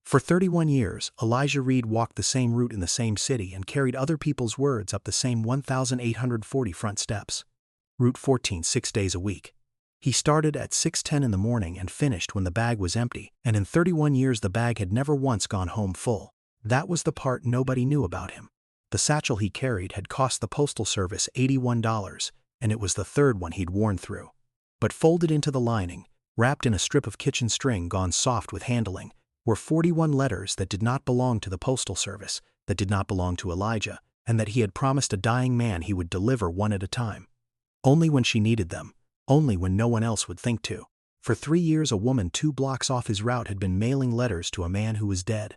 For 31 years, Elijah Reed walked the same route in the same city and carried other people's words up the same 1,840 front steps. Route 14 6 days a week. He started at 6:10 in the morning and finished when the bag was empty, and in 31 years the bag had never once gone home full. That was the part nobody knew about him. The satchel he carried had cost the Postal Service $81, and it was the third one he'd worn through. But folded into the lining, wrapped in a strip of kitchen string gone soft with handling, were 41 letters that did not belong to the Postal Service, that did not belong to Elijah, and that he had promised a dying man he would deliver one at a time. Only when she needed them, only when no one else would think to. For 3 years a woman 2 blocks off his route had been mailing letters to a man who was dead.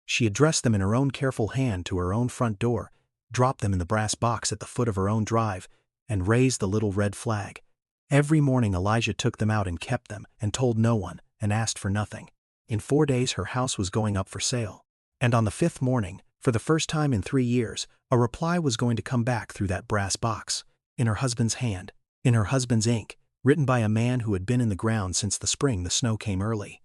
She addressed them in her own careful hand to her own front door, dropped them in the brass box at the foot of her own drive, and raised the little red flag. Every morning Elijah took them out and kept them, and told no one, and asked for nothing. In 4 days her house was going up for sale. And on the 5th morning, for the first time in 3 years, a reply was going to come back through that brass box, in her husband's hand, in her husband's ink, written by a man who had been in the ground since the spring the snow came early.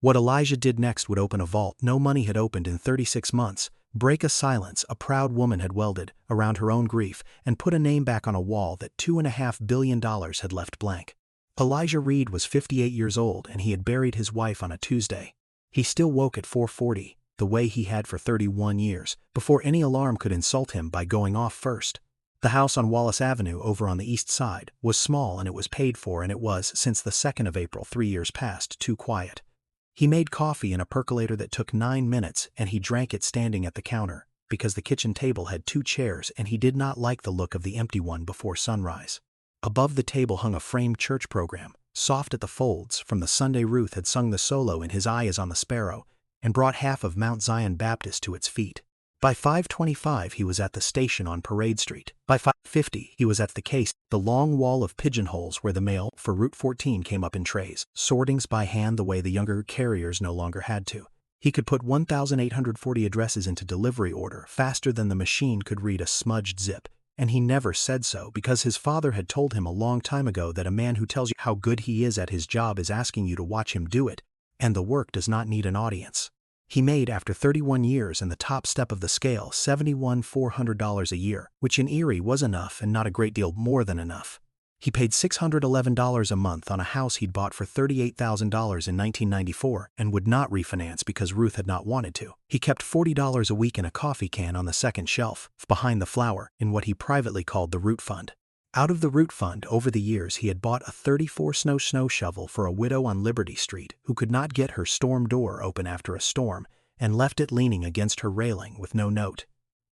What Elijah did next would open a vault no money had opened in 36 months, break a silence a proud woman had welded around her own grief, and put a name back on a wall that $2.5 billion had left blank. Elijah Reed was 58 years old and he had buried his wife on a Tuesday. He still woke at 4:40, the way he had for 31 years, before any alarm could insult him by going off first. The house on Wallace Avenue over on the east side was small and it was paid for, and it was, since the 2nd of April 3 years past, too quiet. He made coffee in a percolator that took 9 minutes, and he drank it standing at the counter, because the kitchen table had 2 chairs and he did not like the look of the empty one before sunrise. Above the table hung a framed church program, soft at the folds, from the Sunday Ruth had sung the solo in His Eye is on the Sparrow, and brought half of Mount Zion Baptist to its feet. By 5:25 he was at the station on Parade Street. By 5:50 he was at the case, the long wall of pigeonholes where the mail for Route 14 came up in trays, sortings by hand the way the younger carriers no longer had to. He could put 1,840 addresses into delivery order faster than the machine could read a smudged zip, and he never said so because his father had told him a long time ago that a man who tells you how good he is at his job is asking you to watch him do it, and the work does not need an audience. He made, after 31 years and the top step of the scale, $71,400 a year, which in Erie was enough and not a great deal more than enough. He paid $611 a month on a house he'd bought for $38,000 in 1994 and would not refinance because Ruth had not wanted to. He kept $40 a week in a coffee can on the second shelf, behind the flour, in what he privately called the Root Fund. Out of the Root Fund, over the years he had bought a 34 snow shovel for a widow on Liberty Street who could not get her storm door open after a storm, and left it leaning against her railing with no note.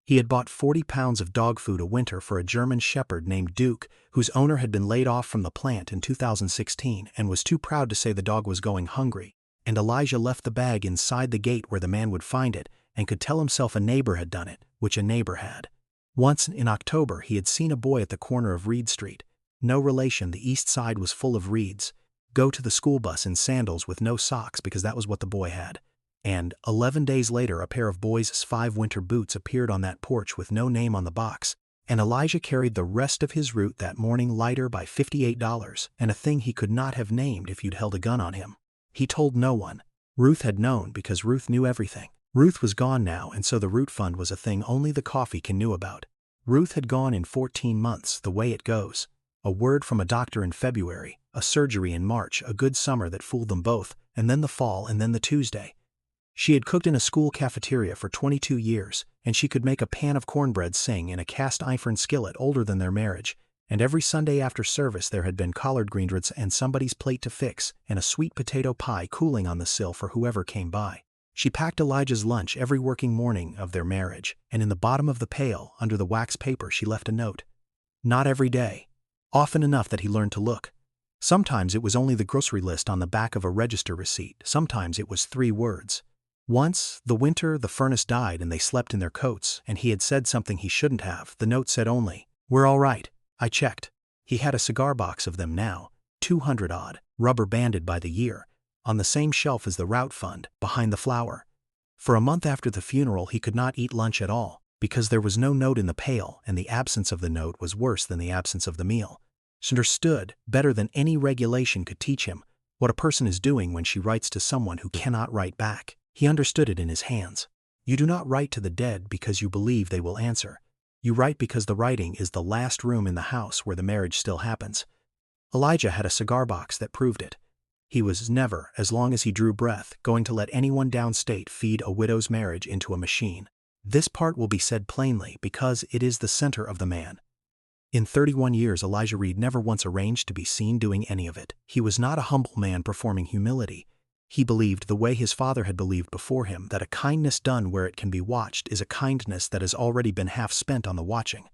He had bought 40 pounds of dog food a winter for a German shepherd named Duke, whose owner had been laid off from the plant in 2016 and was too proud to say the dog was going hungry, and Elijah left the bag inside the gate where the man would find it and could tell himself a neighbor had done it, which a neighbor had. Once, in October, he had seen a boy at the corner of Reed Street. No relation, the east side was full of Reeds. Go to the school bus in sandals with no socks because that was what the boy had. And 11 days later a pair of boys' 5 winter boots appeared on that porch with no name on the box, and Elijah carried the rest of his route that morning lighter by $58, and a thing he could not have named if you'd held a gun on him. He told no one. Ruth had known because Ruth knew everything. Ruth was gone now, and so the Root Fund was a thing only the coffee can knew about. Ruth had gone in 14 months, the way it goes. A word from a doctor in February, a surgery in March, a good summer that fooled them both, and then the fall, and then the Tuesday. She had cooked in a school cafeteria for 22 years, and she could make a pan of cornbread sing in a cast-iron skillet older than their marriage, and every Sunday after service there had been collard greens and somebody's plate to fix, and a sweet potato pie cooling on the sill for whoever came by. She packed Elijah's lunch every working morning of their marriage, and in the bottom of the pail, under the wax paper, she left a note. Not every day. Often enough that he learned to look. Sometimes it was only the grocery list on the back of a register receipt, sometimes it was 3 words. Once, the winter, the furnace died and they slept in their coats, and he had said something he shouldn't have. The note said only, "We're all right, I checked." He had a cigar box of them now, 200 odd, rubber banded by the year, on the same shelf as the Root Fund, behind the flour. For a month after the funeral he could not eat lunch at all, because there was no note in the pail, and the absence of the note was worse than the absence of the meal. She understood, better than any regulation could teach him, what a person is doing when she writes to someone who cannot write back. He understood it in his hands. You do not write to the dead because you believe they will answer. You write because the writing is the last room in the house where the marriage still happens. Elijah had a cigar box that proved it. He was never, as long as he drew breath, going to let anyone downstate feed a widow's marriage into a machine. This part will be said plainly because it is the center of the man. In 31 years Elijah Reed never once arranged to be seen doing any of it. He was not a humble man performing humility. He believed, the way his father had believed before him, that a kindness done where it can be watched is a kindness that has already been half spent on the watching.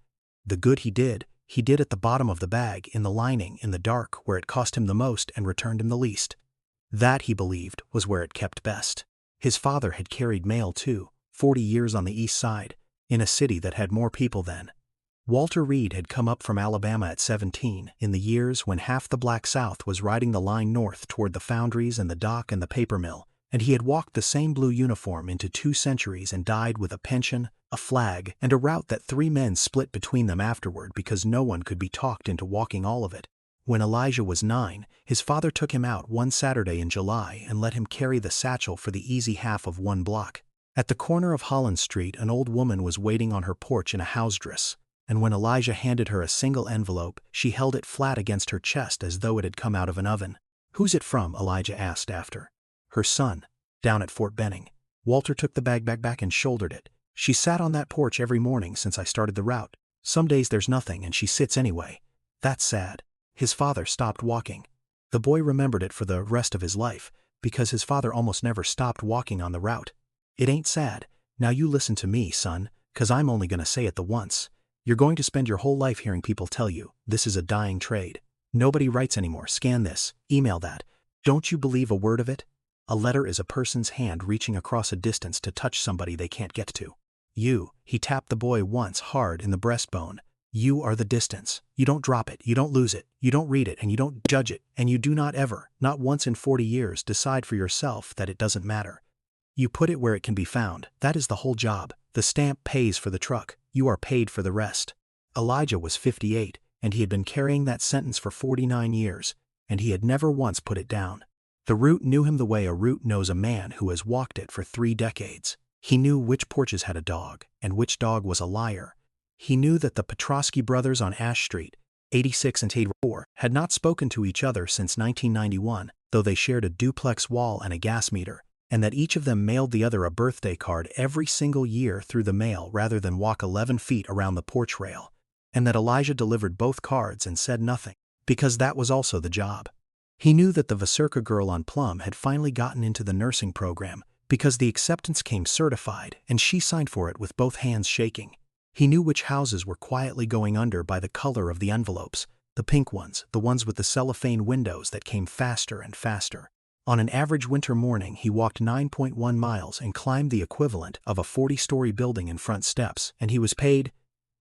The good he did at the bottom of the bag, in the lining, in the dark, where it cost him the most and returned him the least. That, he believed, was where it kept best. His father had carried mail too, 40 years on the east side, in a city that had more people then. Walter Reed had come up from Alabama at 17, in the years when half the Black South was riding the line north toward the foundries and the dock and the paper mill, and he had walked the same blue uniform into 2 centuries and died with a pension, a flag, and a route that 3 men split between them afterward because no one could be talked into walking all of it. When Elijah was 9, his father took him out one Saturday in July and let him carry the satchel for the easy half of 1 block. At the corner of Holland Street, an old woman was waiting on her porch in a house dress, and when Elijah handed her a single envelope, she held it flat against her chest as though it had come out of an oven. "Who's it from?" Elijah asked after. "Her son, down at Fort Benning." Walter took the bag back and shouldered it. "She sat on that porch every morning since I started the route. Some days there's nothing and she sits anyway. That's sad." His father stopped walking. The boy remembered it for the rest of his life, because his father almost never stopped walking on the route. "It ain't sad. Now you listen to me, son, 'cause I'm only gonna say it the once. You're going to spend your whole life hearing people tell you, this is a dying trade. Nobody writes anymore. Scan this, email that. Don't you believe a word of it? A letter is a person's hand reaching across a distance to touch somebody they can't get to. You," he tapped the boy once hard in the breastbone, "you are the distance. You don't drop it, you don't lose it, you don't read it, and you don't judge it, and you do not ever, not once in 40 years, decide for yourself that it doesn't matter. You put it where it can be found. That is the whole job. The stamp pays for the truck. You are paid for the rest." Elijah was 58, and he had been carrying that sentence for 49 years, and he had never once put it down. The route knew him the way a route knows a man who has walked it for 3 decades. He knew which porches had a dog, and which dog was a liar. He knew that the Petrosky brothers on Ash Street, 86 and 84, had not spoken to each other since 1991, though they shared a duplex wall and a gas meter, and that each of them mailed the other a birthday card every single year through the mail rather than walk 11 feet around the porch rail, and that Elijah delivered both cards and said nothing, because that was also the job. He knew that the Vasurka girl on Plum had finally gotten into the nursing program, because the acceptance came certified and she signed for it with both hands shaking. He knew which houses were quietly going under by the color of the envelopes, the pink ones, the ones with the cellophane windows that came faster and faster. On an average winter morning he walked 9.1 miles and climbed the equivalent of a 40-story building in front steps, and he was paid,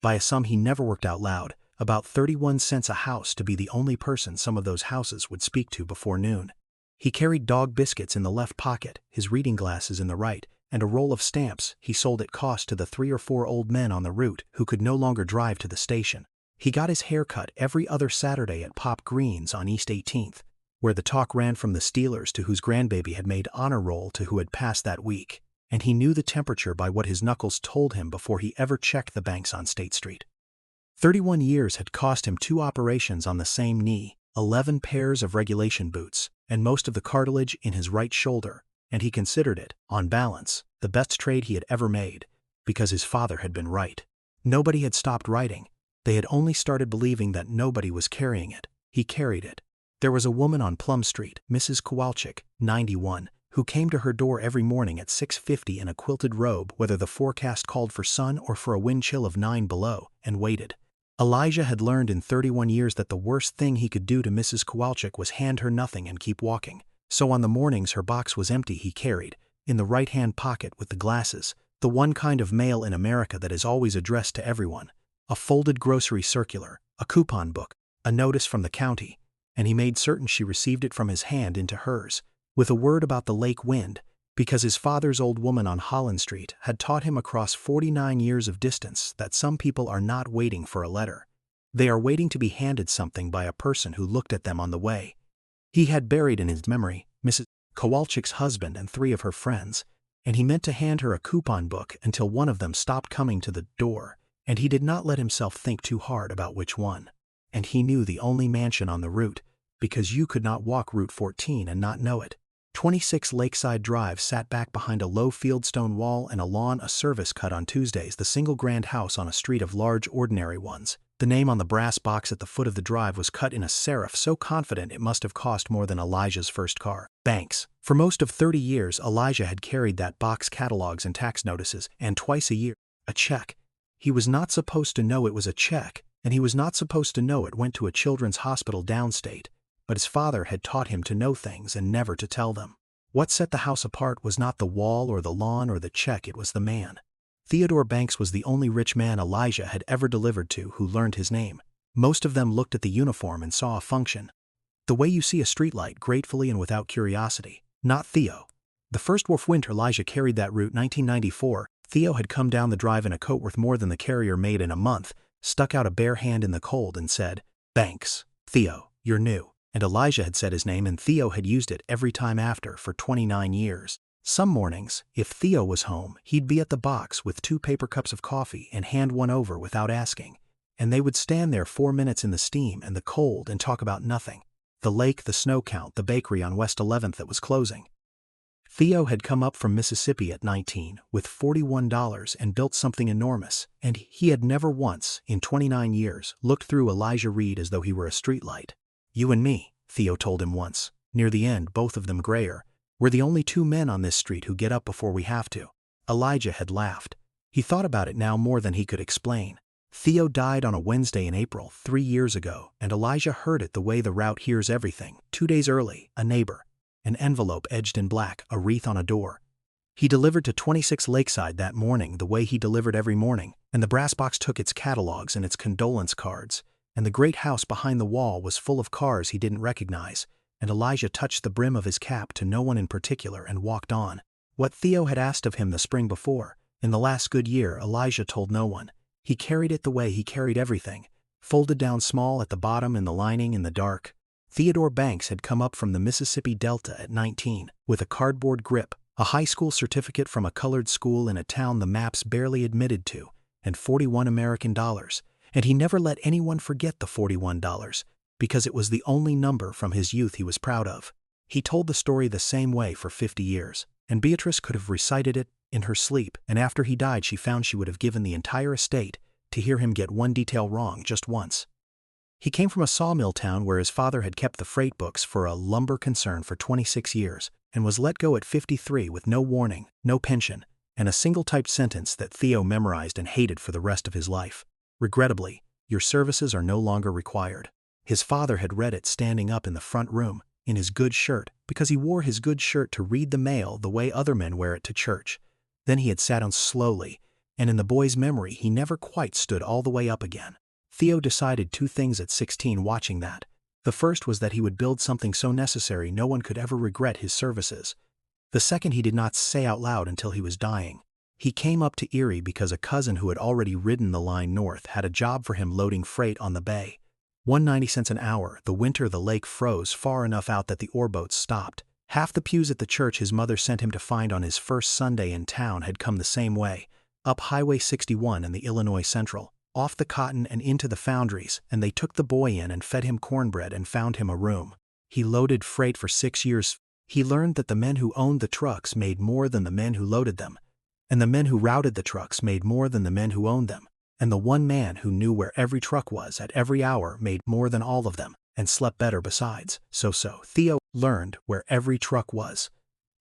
by a sum he never worked out loud, about 31 cents a house to be the only person some of those houses would speak to before noon. He carried dog biscuits in the left pocket, his reading glasses in the right, and a roll of stamps he sold at cost to the 3 or 4 old men on the route who could no longer drive to the station. He got his hair cut every other Saturday at Pop Green's on East 18th, where the talk ran from the Steelers to whose grandbaby had made honor roll to who had passed that week, and he knew the temperature by what his knuckles told him before he ever checked the banks on State Street. 31 years had cost him 2 operations on the same knee, 11 pairs of regulation boots, and most of the cartilage in his right shoulder, and he considered it, on balance, the best trade he had ever made, because his father had been right. Nobody had stopped writing. They had only started believing that nobody was carrying it. He carried it. There was a woman on Plum Street, Mrs. Kowalczyk, 91, who came to her door every morning at 6:50 in a quilted robe whether the forecast called for sun or for a wind chill of 9 below, and waited. Elijah had learned in 31 years that the worst thing he could do to Mrs. Kowalczyk was hand her nothing and keep walking. So on the mornings her box was empty he carried, in the right-hand pocket with the glasses, the one kind of mail in America that is always addressed to everyone, a folded grocery circular, a coupon book, a notice from the county, and he made certain she received it from his hand into hers, with a word about the lake wind, because his father's old woman on Holland Street had taught him across 49 years of distance that some people are not waiting for a letter. They are waiting to be handed something by a person who looked at them on the way. He had buried in his memory Mrs. Kowalczyk's husband and 3 of her friends, and he meant to hand her a coupon book until one of them stopped coming to the door, and he did not let himself think too hard about which one. And he knew the only mansion on the route, because you could not walk Route 14 and not know it. 26 Lakeside Drive sat back behind a low fieldstone wall and a lawn, a service cut on Tuesdays, the single grand house on a street of large ordinary ones. The name on the brass box at the foot of the drive was cut in a serif so confident it must have cost more than Elijah's first car. Banks. For most of 30 years, Elijah had carried that box, catalogs and tax notices, and twice a year, a check. He was not supposed to know it was a check, and he was not supposed to know it went to a children's hospital downstate, but his father had taught him to know things and never to tell them. What set the house apart was not the wall or the lawn or the check, it was the man. Theodore Banks was the only rich man Elijah had ever delivered to who learned his name. Most of them looked at the uniform and saw a function. The way you see a streetlight, gratefully and without curiosity. Not Theo. The first winter Elijah carried that route, 1994, Theo had come down the drive in a coat worth more than the carrier made in a month, stuck out a bare hand in the cold and said, "Banks, Theo, you're new." And Elijah had said his name, and Theo had used it every time after for 29 years. Some mornings, if Theo was home, he'd be at the box with 2 paper cups of coffee and hand one over without asking. And they would stand there 4 minutes in the steam and the cold and talk about nothing. The lake, the snow count, the bakery on West 11th that was closing. Theo had come up from Mississippi at 19 with $41 and built something enormous, and he had never once, in 29 years, looked through Elijah Reed as though he were a streetlight. "You and me," Theo told him once, near the end, both of them grayer, "we're the only 2 men on this street who get up before we have to." Elijah had laughed. He thought about it now more than he could explain. Theo died on a Wednesday in April 3 years ago, and Elijah heard it the way the route hears everything. 2 days early, a neighbor. An envelope edged in black, a wreath on a door. He delivered to 26 Lakeside that morning the way he delivered every morning, and the brass box took its catalogs and its condolence cards, and the great house behind the wall was full of cars he didn't recognize, and Elijah touched the brim of his cap to no one in particular and walked on. What Theo had asked of him the spring before, in the last good year, Elijah told no one. He carried it the way he carried everything, folded down small at the bottom in the lining in the dark. Theodore Banks had come up from the Mississippi Delta at 19, with a cardboard grip, a high school certificate from a colored school in a town the maps barely admitted to, and $41 American, and he never let anyone forget the $41, because it was the only number from his youth he was proud of. He told the story the same way for 50 years, and Beatrice could have recited it in her sleep, and after he died she found she would have given the entire estate to hear him get one detail wrong just once. He came from a sawmill town where his father had kept the freight books for a lumber concern for 26 years, and was let go at 53 with no warning, no pension, and a single typed sentence that Theo memorized and hated for the rest of his life. "Regrettably, your services are no longer required." His father had read it standing up in the front room, in his good shirt, because he wore his good shirt to read the mail the way other men wear it to church. Then he had sat down slowly, and in the boy's memory he never quite stood all the way up again. Theo decided 2 things at 16 watching that. The first was that he would build something so necessary no one could ever regret his services. The second he did not say out loud until he was dying. He came up to Erie because a cousin who had already ridden the line north had a job for him loading freight on the bay. 1.90 cents an hour. The winter the lake froze far enough out that the ore boats stopped. Half the pews at the church his mother sent him to find on his first Sunday in town had come the same way, up Highway 61 and the Illinois Central, off the cotton and into the foundries, and they took the boy in and fed him cornbread and found him a room. He loaded freight for 6 years. He learned that the men who owned the trucks made more than the men who loaded them, and the men who routed the trucks made more than the men who owned them, and the one man who knew where every truck was at every hour made more than all of them, and slept better besides. So Theo learned where every truck was.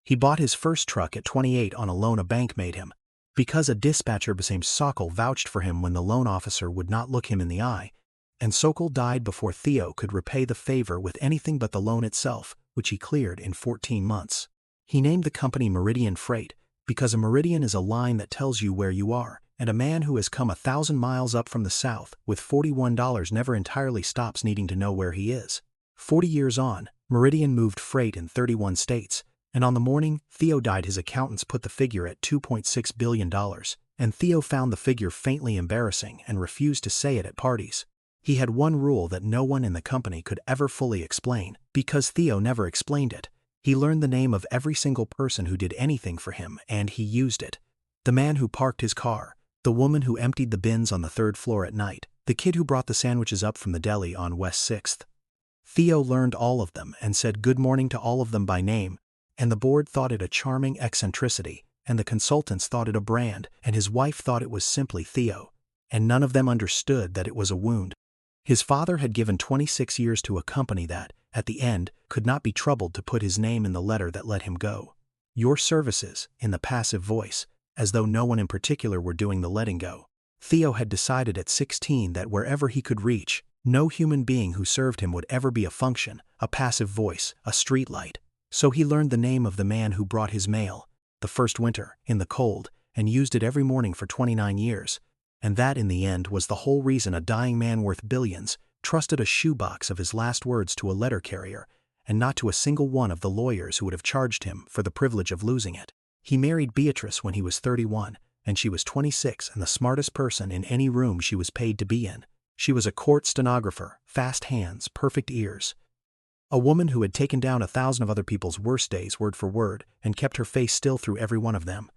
He bought his first truck at 28 on a loan a bank made him, because a dispatcher besame Sokol vouched for him when the loan officer would not look him in the eye, and Sokol died before Theo could repay the favor with anything but the loan itself, which he cleared in 14 months. He named the company Meridian Freight, because a meridian is a line that tells you where you are, and a man who has come 1,000 miles up from the south with $41 never entirely stops needing to know where he is. 40 years on, Meridian moved freight in 31 states, and on the morning Theo died his accountants put the figure at $2.6 billion, and Theo found the figure faintly embarrassing and refused to say it at parties. He had one rule that no one in the company could ever fully explain, because Theo never explained it. He learned the name of every single person who did anything for him, and he used it. The man who parked his car, the woman who emptied the bins on the 3rd floor at night, the kid who brought the sandwiches up from the deli on West 6th. Theo learned all of them and said good morning to all of them by name, and the board thought it a charming eccentricity, and the consultants thought it a brand, and his wife thought it was simply Theo, and none of them understood that it was a wound. His father had given 26 years to a company that, at the end, could not be troubled to put his name in the letter that let him go. Your services, in the passive voice, as though no one in particular were doing the letting go. Theo had decided at 16 that wherever he could reach, no human being who served him would ever be a function, a passive voice, a streetlight. So he learned the name of the man who brought his mail, the first winter, in the cold, and used it every morning for 29 years. And that in the end was the whole reason a dying man worth billions trusted a shoebox of his last words to a letter carrier, and not to a single one of the lawyers who would have charged him for the privilege of losing it. He married Beatrice when he was 31, and she was 26 and the smartest person in any room she was paid to be in. She was a court stenographer, fast hands, perfect ears. A woman who had taken down 1,000 of other people's worst days word for word and kept her face still through every one of them.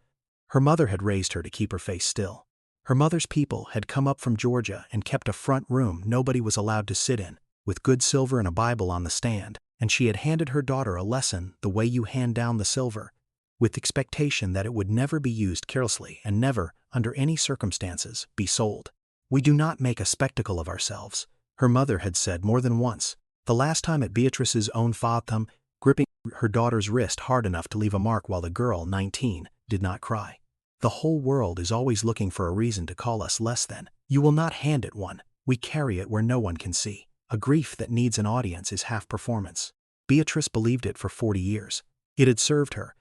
Her mother had raised her to keep her face still. Her mother's people had come up from Georgia and kept a front room nobody was allowed to sit in, with good silver and a Bible on the stand, and she had handed her daughter a lesson the way you hand down the silver, with expectation that it would never be used carelessly and never, under any circumstances, be sold. We do not make a spectacle of ourselves, her mother had said more than once, the last time at Beatrice's own thumb, gripping her daughter's wrist hard enough to leave a mark while the girl, 19, did not cry. The whole world is always looking for a reason to call us less than. You will not hand it one, we carry it where no one can see. A grief that needs an audience is half performance. Beatrice believed it for 40 years. It had served her.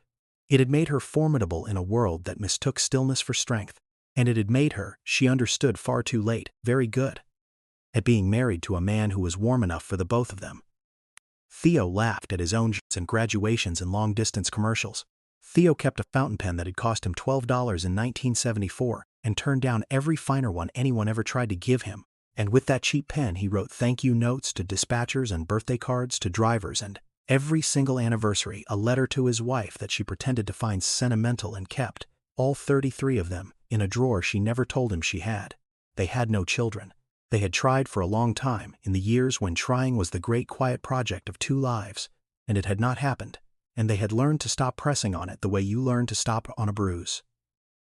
It had made her formidable in a world that mistook stillness for strength. And it had made her, she understood far too late, very good at being married to a man who was warm enough for the both of them. Theo laughed at his own jokes and graduations and long-distance commercials. Theo kept a fountain pen that had cost him $12 in 1974 and turned down every finer one anyone ever tried to give him. And with that cheap pen he wrote thank you notes to dispatchers and birthday cards to drivers, and every single anniversary a letter to his wife that she pretended to find sentimental and kept, all 33 of them, in a drawer she never told him she had. They had no children. They had tried for a long time, in the years when trying was the great quiet project of 2 lives, and it had not happened, and they had learned to stop pressing on it the way you learn to stop on a bruise.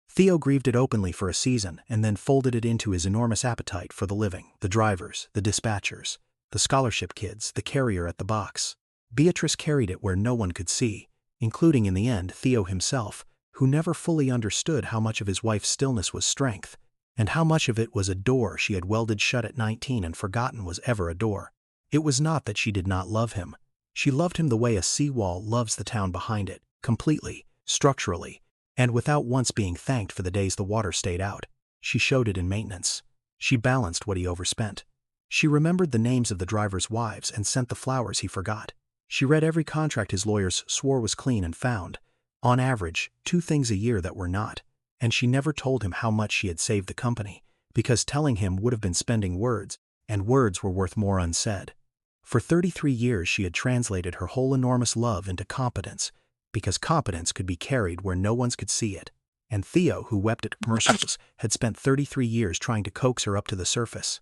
Theo grieved it openly for a season and then folded it into his enormous appetite for the living, the drivers, the dispatchers, the scholarship kids, the carrier at the box. Beatrice carried it where no one could see, including in the end Theo himself, who never fully understood how much of his wife's stillness was strength, and how much of it was a door she had welded shut at 19 and forgotten was ever a door. It was not that she did not love him. She loved him the way a seawall loves the town behind it, completely, structurally, and without once being thanked for the days the water stayed out. She showed it in maintenance. She balanced what he overspent. She remembered the names of the drivers' wives and sent the flowers he forgot. She read every contract his lawyers swore was clean and found, on average, 2 things a year that were not, and she never told him how much she had saved the company, because telling him would have been spending words, and words were worth more unsaid. For 33 years she had translated her whole enormous love into competence, because competence could be carried where no one could see it, and Theo, who wept at commercials, had spent 33 years trying to coax her up to the surface.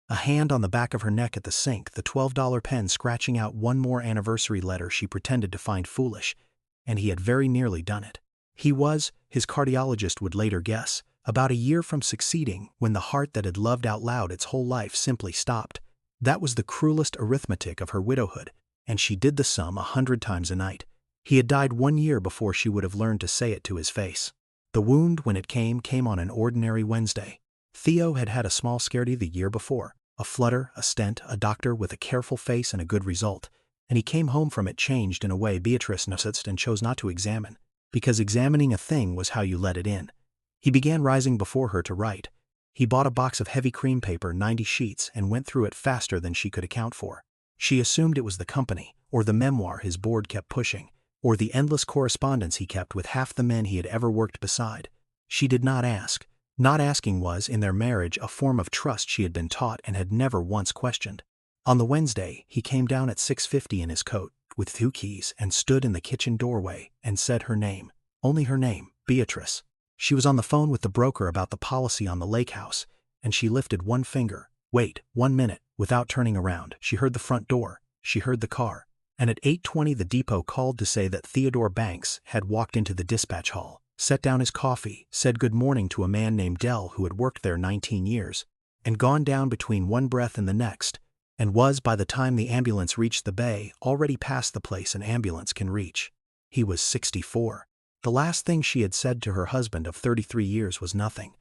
A hand on the back of her neck at the sink, the $12 pen scratching out one more anniversary letter she pretended to find foolish, and he had very nearly done it. He was, his cardiologist would later guess, about a year from succeeding when the heart that had loved out loud its whole life simply stopped. That was the cruelest arithmetic of her widowhood, and she did the sum 100 times a night. He had died 1 year before she would have learned to say it to his face. The wound, when it came on an ordinary Wednesday. Theo had had a small scaredy the year before, a flutter, a stent, a doctor with a careful face and a good result, and he came home from it changed in a way Beatrice noticed and chose not to examine, because examining a thing was how you let it in. He began rising before her to write. He bought a box of heavy cream paper, 90 sheets, and went through it faster than she could account for. She assumed it was the company, or the memoir his board kept pushing, or the endless correspondence he kept with half the men he had ever worked beside. She did not ask. Not asking was, in their marriage, a form of trust she had been taught and had never once questioned. On the Wednesday, he came down at 6:50 in his coat, with 2 keys and stood in the kitchen doorway and said her name. Only her name, Beatrice. She was on the phone with the broker about the policy on the lake house, and she lifted one finger. Wait, 1 minute, without turning around. She heard the front door. She heard the car. And at 8:20 the depot called to say that Theodore Banks had walked into the dispatch hall, set down his coffee, said good morning to a man named Dell who had worked there 19 years, and gone down between one breath and the next, and was, by the time the ambulance reached the bay, already past the place an ambulance can reach. He was 64. The last thing she had said to her husband of 33 years was nothing.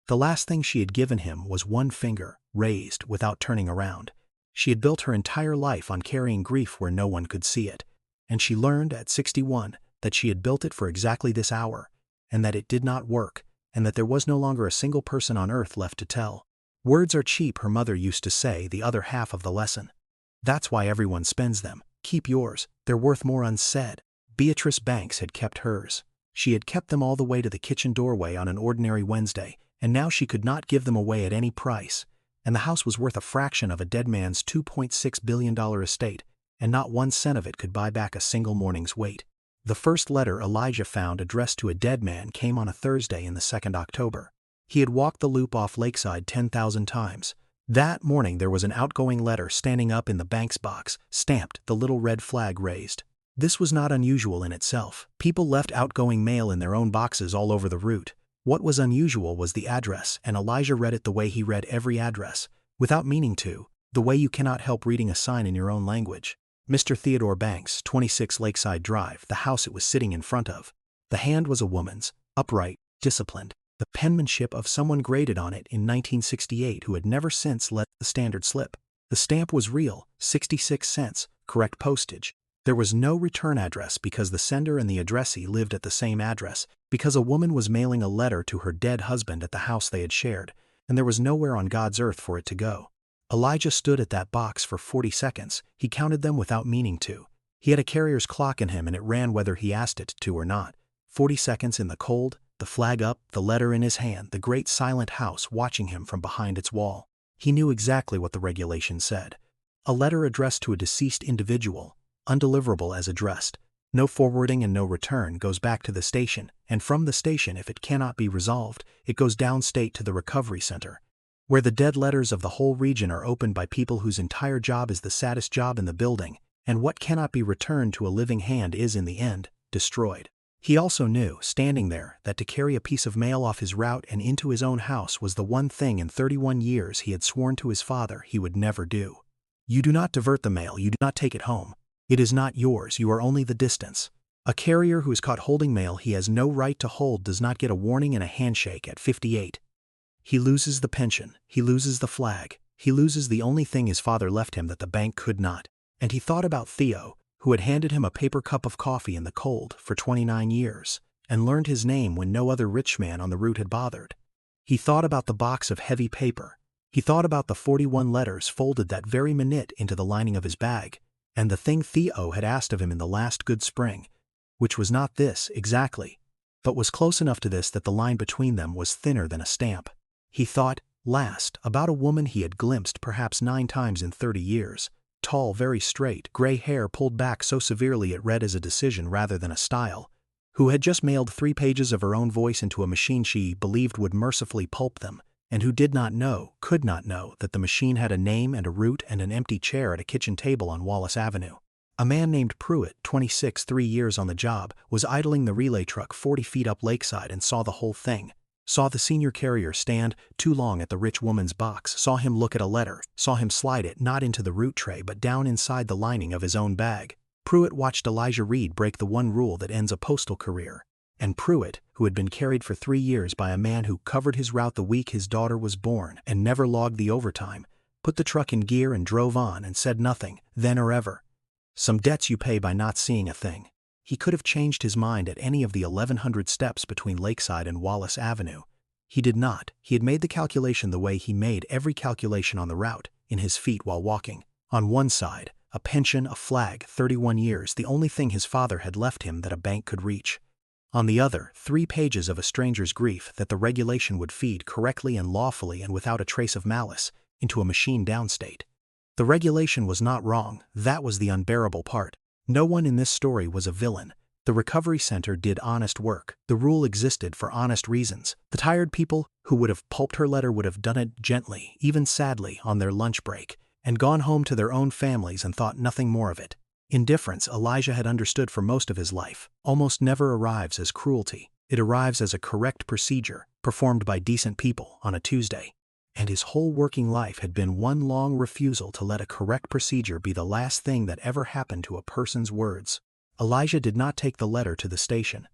The last thing she had given him was one finger, raised without turning around. She had built her entire life on carrying grief where no one could see it, and she learned at 61 that she had built it for exactly this hour, and that it did not work, and that there was no longer a single person on earth left to tell. Words are cheap, her mother used to say, the other half of the lesson. That's why everyone spends them. Keep yours, they're worth more unsaid. Beatrice Banks had kept hers. She had kept them all the way to the kitchen doorway on an ordinary Wednesday, and now she could not give them away at any price. And the house was worth a fraction of a dead man's $2.6 billion estate, and not 1 cent of it could buy back a single morning's wait. The first letter Elijah found addressed to a dead man came on a Thursday in the 2nd October. He had walked the loop off Lakeside 10,000 times. That morning there was an outgoing letter standing up in the bank's box, stamped, the little red flag raised. This was not unusual in itself. People left outgoing mail in their own boxes all over the route. What was unusual was the address, and Elijah read it the way he read every address, without meaning to, the way you cannot help reading a sign in your own language. Mr. Theodore Banks, 26 Lakeside Drive, the house it was sitting in front of. The hand was a woman's, upright, disciplined, the penmanship of someone graded on it in 1968 who had never since let the standard slip. The stamp was real, 66 cents, correct postage. There was no return address because the sender and the addressee lived at the same address, because a woman was mailing a letter to her dead husband at the house they had shared, and there was nowhere on God's earth for it to go. Elijah stood at that box for 40 seconds. He counted them without meaning to. He had a carrier's clock in him and it ran whether he asked it to or not. 40 seconds in the cold, the flag up, the letter in his hand, the great silent house watching him from behind its wall. He knew exactly what the regulation said. A letter addressed to a deceased individual, undeliverable as addressed, no forwarding and no return, goes back to the station, and from the station, if it cannot be resolved, it goes downstate to the recovery center, where the dead letters of the whole region are opened by people whose entire job is the saddest job in the building, and what cannot be returned to a living hand is, in the end, destroyed. He also knew, standing there, that to carry a piece of mail off his route and into his own house was the one thing in 31 years he had sworn to his father he would never do. You do not divert the mail, you do not take it home. It is not yours, you are only the distance. A carrier who is caught holding mail he has no right to hold does not get a warning and a handshake at 58. He loses the pension, he loses the flag, he loses the only thing his father left him that the bank could not. And he thought about Theo, who had handed him a paper cup of coffee in the cold for 29 years, and learned his name when no other rich man on the route had bothered. He thought about the box of heavy paper. He thought about the 41 letters folded that very minute into the lining of his bag, and the thing Theo had asked of him in the last good spring, which was not this exactly, but was close enough to this that the line between them was thinner than a stamp. He thought, last, about a woman he had glimpsed perhaps 9 times in 30 years, tall, very straight, gray hair pulled back so severely it read as a decision rather than a style, who had just mailed 3 pages of her own voice into a machine she believed would mercifully pulp them, and who did not know, could not know, that the machine had a name and a route and an empty chair at a kitchen table on Wallace Avenue. A man named Pruitt, 26, 3 years on the job, was idling the relay truck 40 feet up Lakeside and saw the whole thing. Saw the senior carrier stand too long at the rich woman's box, saw him look at a letter, saw him slide it not into the route tray but down inside the lining of his own bag. Pruitt watched Elijah Reed break the one rule that ends a postal career. And Pruitt, who had been carried for 3 years by a man who covered his route the week his daughter was born and never logged the overtime, put the truck in gear and drove on and said nothing, then or ever. Some debts you pay by not seeing a thing. He could have changed his mind at any of the 1,100 steps between Lakeside and Wallace Avenue. He did not. He had made the calculation the way he made every calculation on the route, in his feet while walking. On one side, a pension, a flag, 31 years, the only thing his father had left him that a bank could reach. On the other, 3 pages of a stranger's grief that the regulation would feed correctly and lawfully and without a trace of malice into a machine downstate. The regulation was not wrong, that was the unbearable part. No one in this story was a villain. The recovery center did honest work. The rule existed for honest reasons. The tired people who would have pulped her letter would have done it gently, even sadly, on their lunch break, and gone home to their own families and thought nothing more of it. Indifference, Elijah had understood for most of his life, almost never arrives as cruelty. It arrives as a correct procedure, performed by decent people on a Tuesday. And his whole working life had been one long refusal to let a correct procedure be the last thing that ever happened to a person's words. Elijah did not take the letter to the station.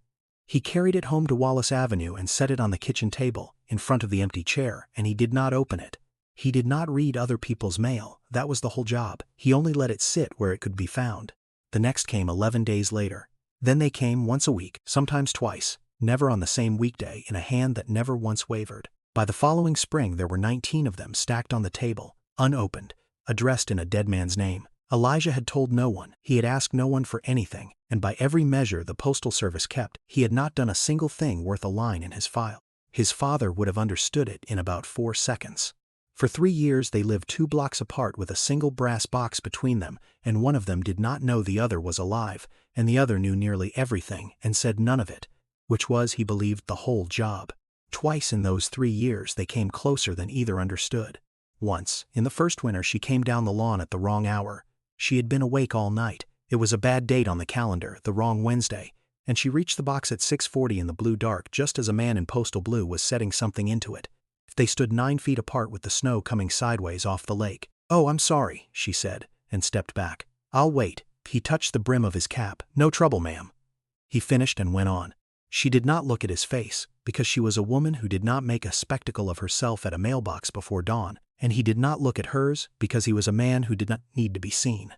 He carried it home to Wallace Avenue and set it on the kitchen table, in front of the empty chair, and he did not open it. He did not read other people's mail. That was the whole job. He only let it sit where it could be found. The next came 11 days later. Then they came once a week, sometimes twice, never on the same weekday, in a hand that never once wavered. By the following spring there were 19 of them stacked on the table, unopened, addressed in a dead man's name. Elijah had told no one, he had asked no one for anything, and by every measure the Postal Service kept, he had not done a single thing worth a line in his file. His father would have understood it in about 4 seconds. For 3 years they lived 2 blocks apart with a single brass box between them, and one of them did not know the other was alive, and the other knew nearly everything and said none of it, which was, he believed, the whole job. Twice in those 3 years they came closer than either understood. Once, in the first winter, she came down the lawn at the wrong hour. She had been awake all night. It was a bad date on the calendar, the wrong Wednesday, and she reached the box at 6:40 in the blue dark just as a man in postal blue was setting something into it. They stood 9 feet apart with the snow coming sideways off the lake. "Oh, I'm sorry," she said, and stepped back. "I'll wait." He touched the brim of his cap. "No trouble, ma'am." He finished and went on. She did not look at his face, because she was a woman who did not make a spectacle of herself at a mailbox before dawn, and he did not look at hers, because he was a man who did not need to be seen.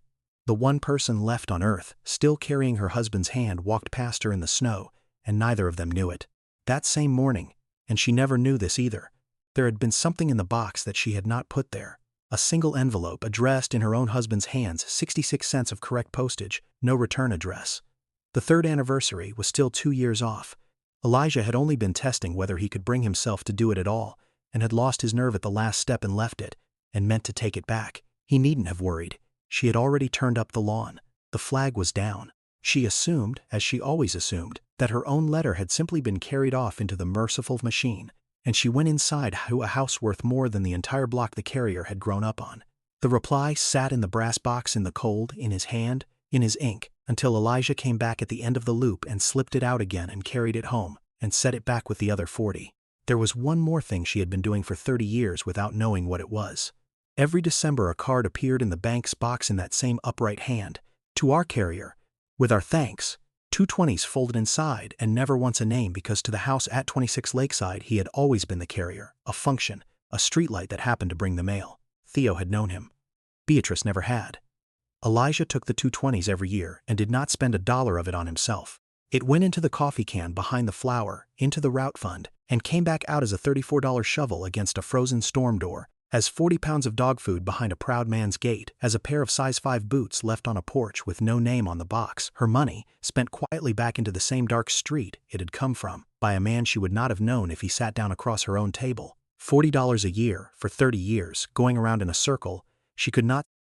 The one person left on earth, still carrying her husband's hand, walked past her in the snow, and neither of them knew it. That same morning, and she never knew this either, there had been something in the box that she had not put there. A single envelope addressed in her own husband's hands, 66 cents of correct postage, no return address. The 3rd anniversary was still 2 years off. Elijah had only been testing whether he could bring himself to do it at all, and had lost his nerve at the last step and left it, and meant to take it back. He needn't have worried. She had already turned up the lawn. The flag was down. She assumed, as she always assumed, that her own letter had simply been carried off into the merciful machine, and she went inside to a house worth more than the entire block the carrier had grown up on. The reply sat in the brass box in the cold, in his hand, in his ink, until Elijah came back at the end of the loop and slipped it out again and carried it home, and set it back with the other 40. There was one more thing she had been doing for 30 years without knowing what it was. Every December a card appeared in the bank's box in that same upright hand. "To our carrier, with our thanks." 2 20s folded inside, and never once a name, because to the house at 26 Lakeside he had always been the carrier, a function, a streetlight that happened to bring the mail. Theo had known him. Beatrice never had. Elijah took the 2 20s every year and did not spend $1 of it on himself. It went into the coffee can behind the flour, into the route fund, and came back out as a $34 shovel against a frozen storm door, as 40 pounds of dog food behind a proud man's gate, as a pair of size 5 boots left on a porch with no name on the box. Her money, spent quietly back into the same dark street it had come from, by a man she would not have known if he sat down across her own table. $40 a year, for 30 years, going around in a circle.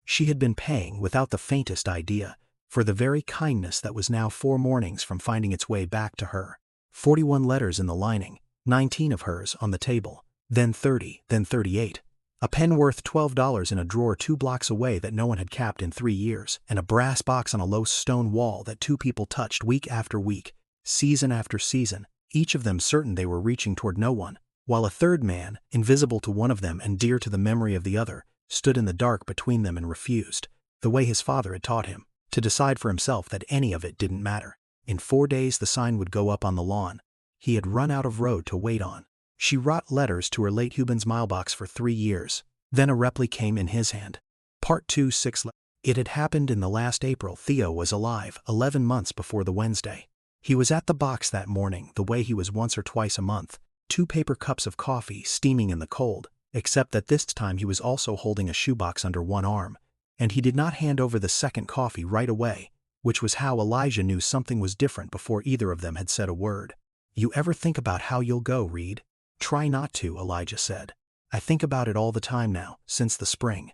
She had been paying, without the faintest idea, for the very kindness that was now 4 mornings from finding its way back to her. 41 letters in the lining, 19 of hers on the table, then 30, then 38. A pen worth $12 in a drawer 2 blocks away that no one had capped in 3 years, and a brass box on a low stone wall that 2 people touched week after week, season after season, each of them certain they were reaching toward no one, while a third man, invisible to one of them and dear to the memory of the other, stood in the dark between them and refused, the way his father had taught him, to decide for himself that any of it didn't matter. In 4 days the sign would go up on the lawn. He had run out of road to wait on. She wrote letters to her late husband's mailbox for 3 years. Then a reply came in his hand. Part 2, 6. It had happened in the last April. Theo was alive, 11 months before the Wednesday. He was at the box that morning, the way he was once or twice a month, 2 paper cups of coffee steaming in the cold, except that this time he was also holding a shoebox under one arm, and he did not hand over the second coffee right away, which was how Elijah knew something was different before either of them had said a word. "You ever think about how you'll go, Reed?" "Try not to," Elijah said. "I think about it all the time now, since the spring."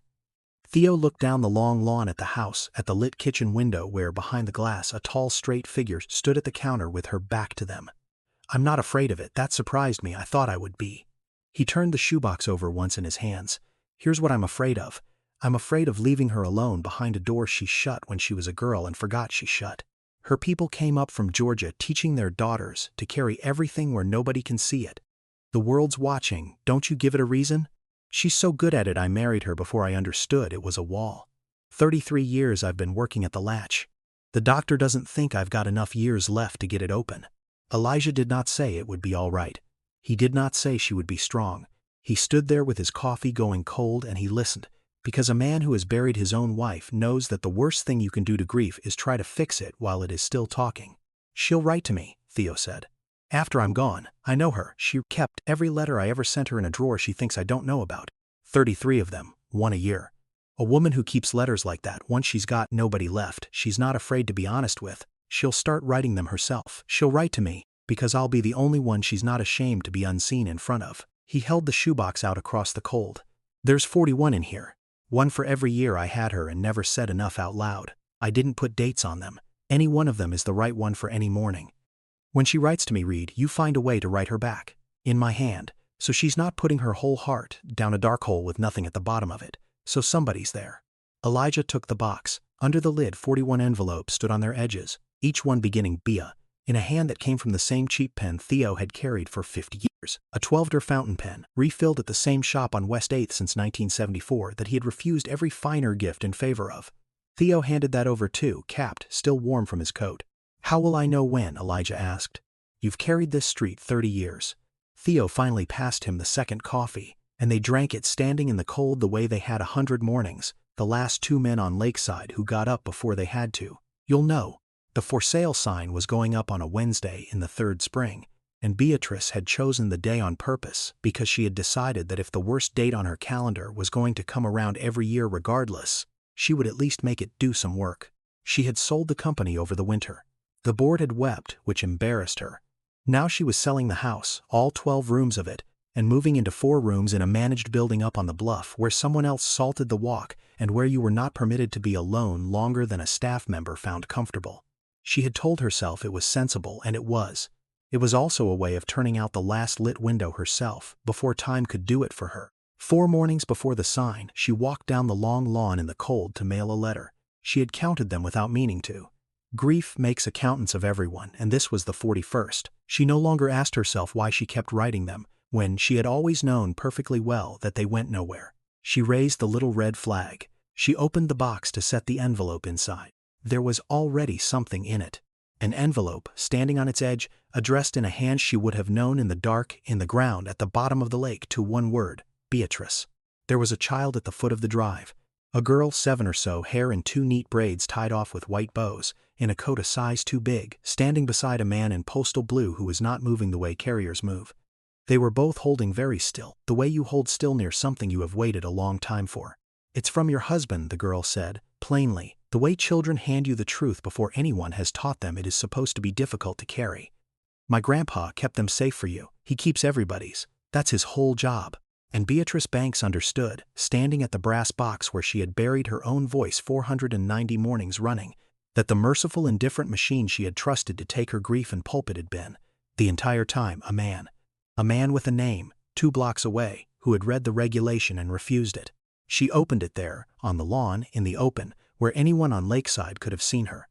Theo looked down the long lawn at the house, at the lit kitchen window where, behind the glass, a tall, straight figure stood at the counter with her back to them. "I'm not afraid of it. That surprised me. I thought I would be." He turned the shoebox over once in his hands. "Here's what I'm afraid of. I'm afraid of leaving her alone behind a door she shut when she was a girl and forgot she shut. Her people came up from Georgia teaching their daughters to carry everything where nobody can see it. The world's watching. Don't you give it a reason? She's so good at it I married her before I understood it was a wall. 33 years I've been working at the latch. The doctor doesn't think I've got enough years left to get it open." Elijah did not say it would be all right. He did not say she would be strong. He stood there with his coffee going cold and he listened, because a man who has buried his own wife knows that the worst thing you can do to grief is try to fix it while it is still talking. "She'll write to me," Theo said. "After I'm gone. I know her. She kept every letter I ever sent her in a drawer she thinks I don't know about. 33 of them, one a year. A woman who keeps letters like that, once she's got nobody left she's not afraid to be honest with, she'll start writing them herself. She'll write to me, because I'll be the only one she's not ashamed to be unseen in front of." He held the shoebox out across the cold. "There's 41 in here. One for every year I had her and never said enough out loud. I didn't put dates on them. Any one of them is the right one for any morning. When she writes to me, Reed, you find a way to write her back. In my hand. So she's not putting her whole heart down a dark hole with nothing at the bottom of it. So somebody's there." Elijah took the box. Under the lid 41 envelopes stood on their edges, each one beginning Bia, in a hand that came from the same cheap pen Theo had carried for 50 years. A 12-der fountain pen, refilled at the same shop on West 8th since 1974 that he had refused every finer gift in favor of. Theo handed that over too, capped, still warm from his coat. "How will I know when?" Elijah asked. "You've carried this street 30 years. Theo finally passed him the second coffee, and they drank it standing in the cold the way they had 100 mornings, the last 2 men on Lakeside who got up before they had to. "You'll know." The for sale sign was going up on a Wednesday in the 3rd spring, and Beatrice had chosen the day on purpose because she had decided that if the worst date on her calendar was going to come around every year regardless, she would at least make it do some work. She had sold the company over the winter. The board had wept, which embarrassed her. Now she was selling the house, all 12 rooms of it, and moving into 4 rooms in a managed building up on the bluff where someone else salted the walk and where you were not permitted to be alone longer than a staff member found comfortable. She had told herself it was sensible, and it was. It was also a way of turning out the last lit window herself, before time could do it for her. 4 mornings before the sign, she walked down the long lawn in the cold to mail a letter. She had counted them without meaning to. Grief makes accountants of everyone, and this was the 41st. She no longer asked herself why she kept writing them, when she had always known perfectly well that they went nowhere. She raised the little red flag. She opened the box to set the envelope inside. There was already something in it. An envelope, standing on its edge, addressed in a hand she would have known in the dark, in the ground at the bottom of the lake, to one word: Beatrice. There was a child at the foot of the drive. A girl, 7 or so, hair in 2 neat braids tied off with white bows, in a coat a size too big, standing beside a man in postal blue who was not moving the way carriers move. They were both holding very still, the way you hold still near something you have waited a long time for. "It's from your husband," the girl said, plainly, the way children hand you the truth before anyone has taught them it is supposed to be difficult to carry. "My grandpa kept them safe for you. He keeps everybody's. That's his whole job." And Beatrice Banks understood, standing at the brass box where she had buried her own voice 490 mornings running, that the merciful indifferent machine she had trusted to take her grief and pulpit had been, the entire time, a man. A man with a name, 2 blocks away, who had read the regulation and refused it. She opened it there, on the lawn, in the open, where anyone on Lakeside could have seen her.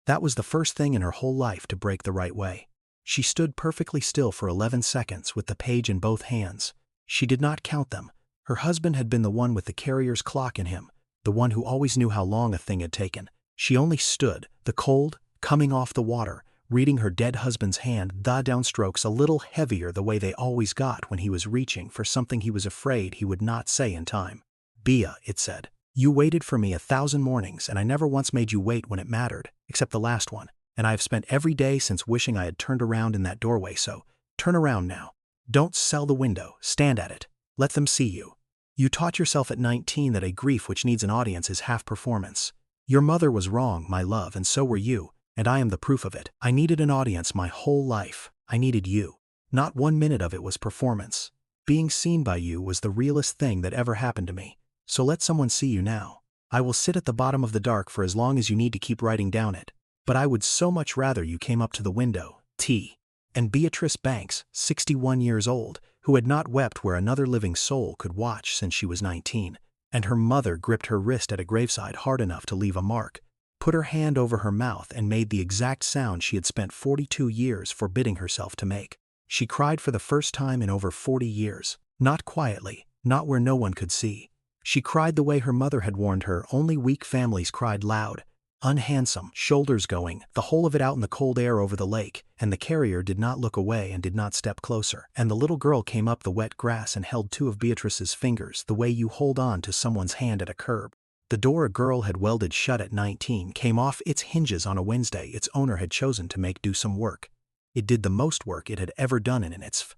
That was the first thing in her whole life to break the right way. She stood perfectly still for 11 seconds with the page in both hands. She did not count them. Her husband had been the one with the carrier's clock in him, the one who always knew how long a thing had taken. She only stood, the cold, coming off the water, reading her dead husband's hand, the downstrokes a little heavier the way they always got when he was reaching for something he was afraid he would not say in time. "Bea," it said, "you waited for me 1,000 mornings, and I never once made you wait when it mattered, except the last one, and I have spent every day since wishing I had turned around in that doorway, so turn around now. Don't sell the window, stand at it. Let them see you. You taught yourself at 19 that a grief which needs an audience is half performance. Your mother was wrong, my love, and so were you, and I am the proof of it. I needed an audience my whole life. I needed you. Not 1 minute of it was performance. Being seen by you was the realest thing that ever happened to me. So let someone see you now." I will sit at the bottom of the dark for as long as you need to keep writing down it. But I would so much rather you came up to the window, T. And Beatrice Banks, 61 years old, who had not wept where another living soul could watch since she was 19, and her mother gripped her wrist at a graveside hard enough to leave a mark, put her hand over her mouth and made the exact sound she had spent 42 years forbidding herself to make. She cried for the first time in over 40 years, not quietly, not where no one could see. She cried the way her mother had warned her only weak families cried, loud, unhandsome, shoulders going, the whole of it out in the cold air over the lake, and the carrier did not look away and did not step closer. And the little girl came up the wet grass and held two of Beatrice's fingers the way you hold on to someone's hand at a curb. The door a girl had welded shut at 19 came off its hinges on a Wednesday its owner had chosen to make do some work. It did the most work it had ever done in its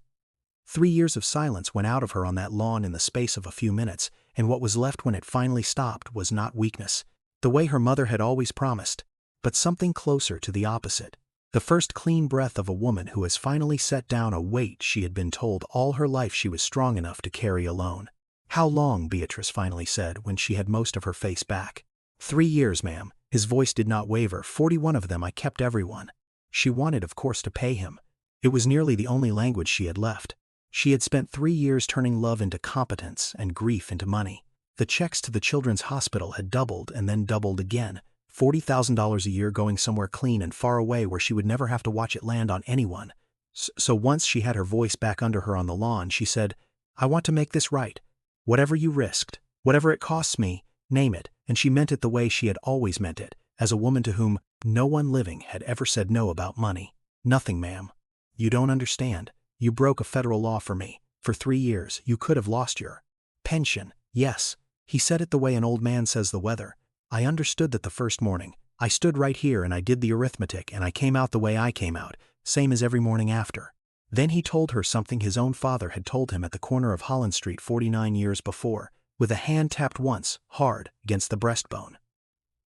3 years of silence went out of her on that lawn in the space of a few minutes, and what was left when it finally stopped was not weakness, the way her mother had always promised, but something closer to the opposite. The first clean breath of a woman who has finally set down a weight she had been told all her life she was strong enough to carry alone. How long? Beatrice finally said when she had most of her face back. 3 years, ma'am. His voice did not waver. 41 of them I kept everyone. She wanted, of course, to pay him. It was nearly the only language she had left. She had spent 3 years turning love into competence and grief into money. The checks to the children's hospital had doubled and then doubled again. $40,000 a year going somewhere clean and far away where she would never have to watch it land on anyone. So once she had her voice back under her on the lawn, she said, I want to make this right. Whatever you risked, whatever it costs me, name it. And she meant it the way she had always meant it, as a woman to whom no one living had ever said no about money. Nothing, ma'am. You don't understand. You broke a federal law for me. For 3 years, you could have lost your pension. Yes. He said it the way an old man says the weather. I understood that the first morning. I stood right here and I did the arithmetic and I came out the way I came out, same as every morning after. Then he told her something his own father had told him at the corner of Holland Street 49 years before, with a hand tapped once, hard, against the breastbone.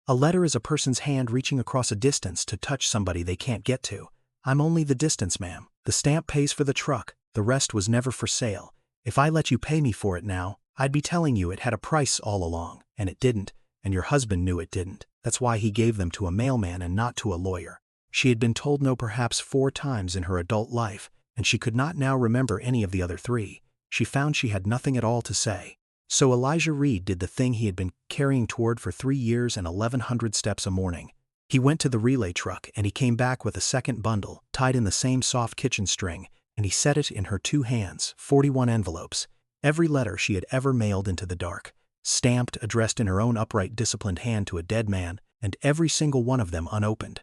A letter is a person's hand reaching across a distance to touch somebody they can't get to. I'm only the distance, ma'am. The stamp pays for the truck, the rest was never for sale. If I let you pay me for it now, I'd be telling you it had a price all along, and it didn't, and your husband knew it didn't. That's why he gave them to a mailman and not to a lawyer. She had been told no perhaps 4 times in her adult life, and she could not now remember any of the other 3. She found she had nothing at all to say. So Elijah Reed did the thing he had been carrying toward for 3 years and 1,100 steps a morning. He went to the relay truck and he came back with a second bundle, tied in the same soft kitchen string, and he set it in her 2 hands, 41 envelopes, every letter she had ever mailed into the dark, stamped, addressed in her own upright, disciplined hand to a dead man, and every single one of them unopened.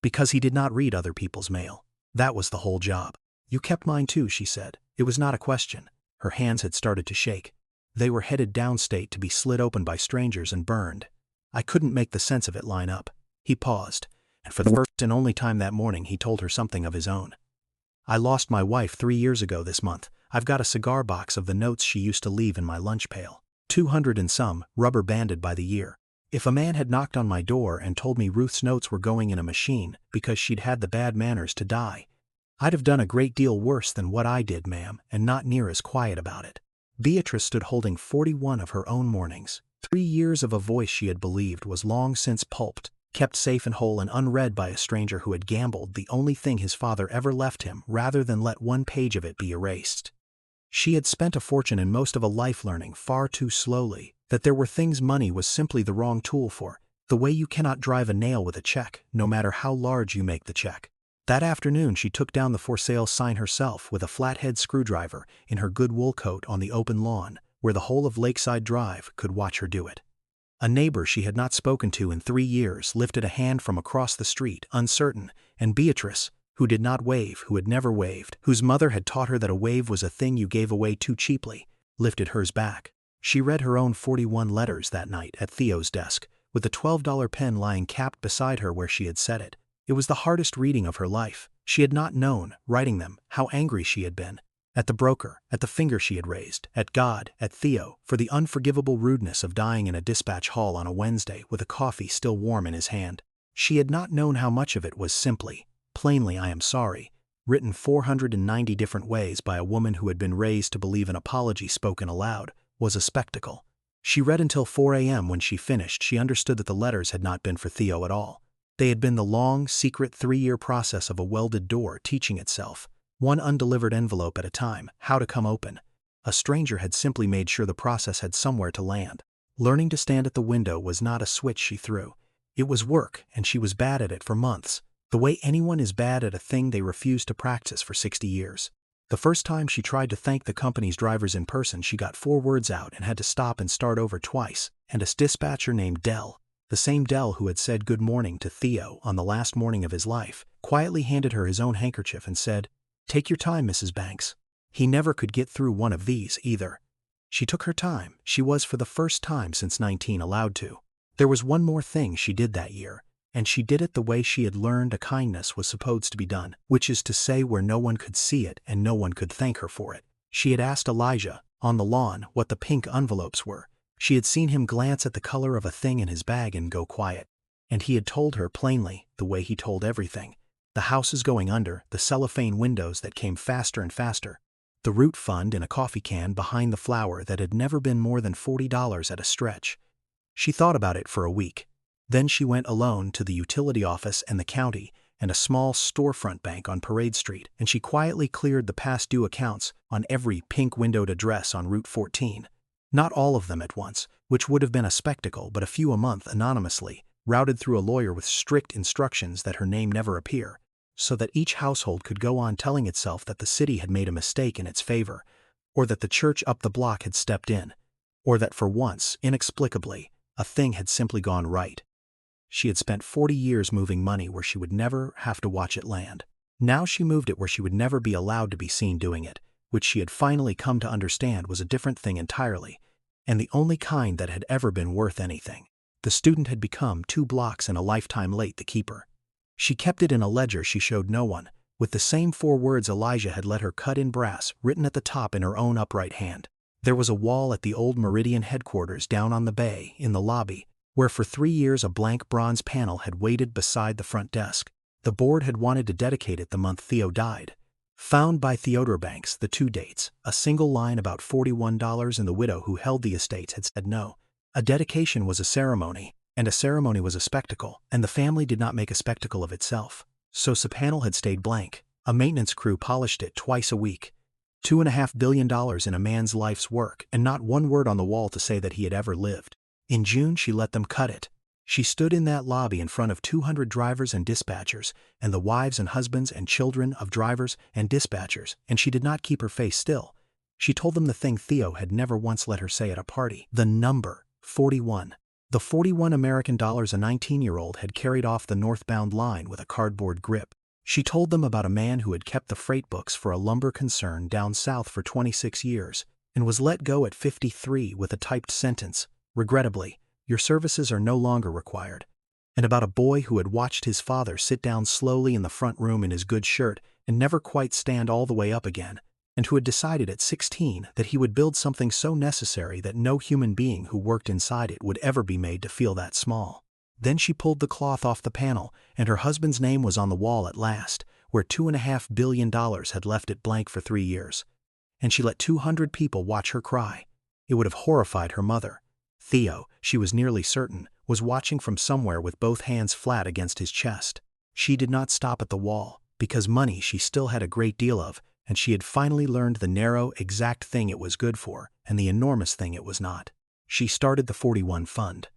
Because he did not read other people's mail. That was the whole job. You kept mine too, she said. It was not a question. Her hands had started to shake. They were headed downstate to be slit open by strangers and burned. I couldn't make the sense of it line up. He paused, and for the first and only time that morning he told her something of his own. I lost my wife 3 years ago this month. I've got a cigar box of the notes she used to leave in my lunch pail. 200 and some, rubber banded by the year. If a man had knocked on my door and told me Ruth's notes were going in a machine because she'd had the bad manners to die, I'd have done a great deal worse than what I did, ma'am, and not near as quiet about it. Beatrice stood holding 41 of her own mornings. 3 years of a voice she had believed was long since pulped, kept safe and whole and unread by a stranger who had gambled the only thing his father ever left him rather than let 1 page of it be erased. She had spent a fortune and most of a life learning far too slowly that there were things money was simply the wrong tool for, the way you cannot drive a nail with a check, no matter how large you make the check. That afternoon she took down the for sale sign herself with a flathead screwdriver in her good wool coat on the open lawn, where the whole of Lakeside Drive could watch her do it. A neighbor she had not spoken to in 3 years lifted a hand from across the street, uncertain, and Beatrice, who did not wave, who had never waved, whose mother had taught her that a wave was a thing you gave away too cheaply, lifted hers back. She read her own 41 letters that night at Theo's desk, with the $12 pen lying capped beside her where she had set it. It was the hardest reading of her life. She had not known, writing them, how angry she had been. At the broker, at the finger she had raised, at God, at Theo, for the unforgivable rudeness of dying in a dispatch hall on a Wednesday with a coffee still warm in his hand. She had not known how much of it was simply, plainly I am sorry, written 490 different ways by a woman who had been raised to believe an apology spoken aloud was a spectacle. She read until 4 a.m. When she finished, she understood that the letters had not been for Theo at all. They had been the long, secret 3-year process of a welded door teaching itself, one undelivered envelope at a time, how to come open. A stranger had simply made sure the process had somewhere to land. Learning to stand at the window was not a switch she threw. It was work, and she was bad at it for months, the way anyone is bad at a thing they refuse to practice for 60 years. The first time she tried to thank the company's drivers in person, she got 4 words out and had to stop and start over twice, and a dispatcher named Dell, the same Dell who had said good morning to Theo on the last morning of his life, quietly handed her his own handkerchief and said, "Take your time, Mrs. Banks." He never could get through one of these either. She took her time. She was, for the first time since 19, allowed to. There was one more thing she did that year, and she did it the way she had learned a kindness was supposed to be done, which is to say where no one could see it and no one could thank her for it. She had asked Elijah, on the lawn, what the pink envelopes were. She had seen him glance at the color of a thing in his bag and go quiet. And he had told her plainly, the way he told everything. The house is going under, the cellophane windows that came faster and faster. The root fund in a coffee can behind the flour that had never been more than $40 at a stretch. She thought about it for a week. Then she went alone to the utility office and the county and a small storefront bank on Parade Street, and she quietly cleared the past due accounts on every pink windowed address on Route 14. Not all of them at once, which would have been a spectacle, but a few a month anonymously, routed through a lawyer with strict instructions that her name never appear, so that each household could go on telling itself that the city had made a mistake in its favor, or that the church up the block had stepped in, or that for once, inexplicably, a thing had simply gone right. She had spent 40 years moving money where she would never have to watch it land. Now she moved it where she would never be allowed to be seen doing it, which she had finally come to understand was a different thing entirely, and the only kind that had ever been worth anything. The student had become 2 blocks and a lifetime late, the keeper. She kept it in a ledger she showed no one, with the same 4 words Elijah had let her cut in brass written at the top in her own upright hand. There was a wall at the old Meridian headquarters down on the bay, in the lobby, where for 3 years a blank bronze panel had waited beside the front desk. The board had wanted to dedicate it the month Theo died. Found by Theodore Banks, the 2 dates, a single line about $41, and the widow who held the estates had said no. A dedication was a ceremony, and a ceremony was a spectacle, and the family did not make a spectacle of itself. So the panel had stayed blank. A maintenance crew polished it twice a week. $2.5 billion in a man's life's work, and not one word on the wall to say that he had ever lived. In June she let them cut it. She stood in that lobby in front of 200 drivers and dispatchers, and the wives and husbands and children of drivers and dispatchers, and she did not keep her face still. She told them the thing Theo had never once let her say at a party. The number, 41. The 41 American dollars a 19-year-old had carried off the northbound line with a cardboard grip. She told them about a man who had kept the freight books for a lumber concern down south for 26 years, and was let go at 53 with a typed sentence, "Regrettably, your services are no longer required," and about a boy who had watched his father sit down slowly in the front room in his good shirt and never quite stand all the way up again, and who had decided at 16 that he would build something so necessary that no human being who worked inside it would ever be made to feel that small. Then she pulled the cloth off the panel, and her husband's name was on the wall at last, where $2.5 billion had left it blank for 3 years. And she let 200 people watch her cry. It would have horrified her mother. Theo, she was nearly certain, was watching from somewhere with both hands flat against his chest. She did not stop at the wall, because money she still had a great deal of, and she had finally learned the narrow, exact thing it was good for, and the enormous thing it was not. She started the 41 fund.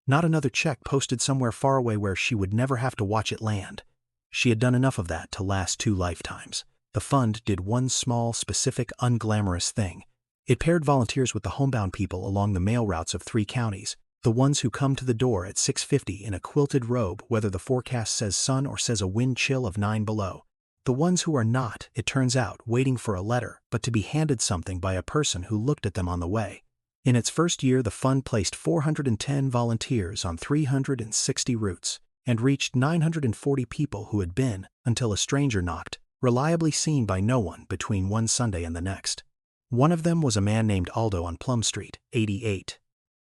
Not another check posted somewhere far away where she would never have to watch it land. She had done enough of that to last 2 lifetimes. The fund did one small, specific, unglamorous thing. It paired volunteers with the homebound people along the mail routes of 3 counties, the ones who come to the door at 6:50 in a quilted robe whether the forecast says sun or says a wind chill of 9 below. The ones who are not, it turns out, waiting for a letter, but to be handed something by a person who looked at them on the way. In its first year, the fund placed 410 volunteers on 360 routes, and reached 940 people who had been, until a stranger knocked, reliably seen by no one between one Sunday and the next. One of them was a man named Aldo on Plum Street, 88.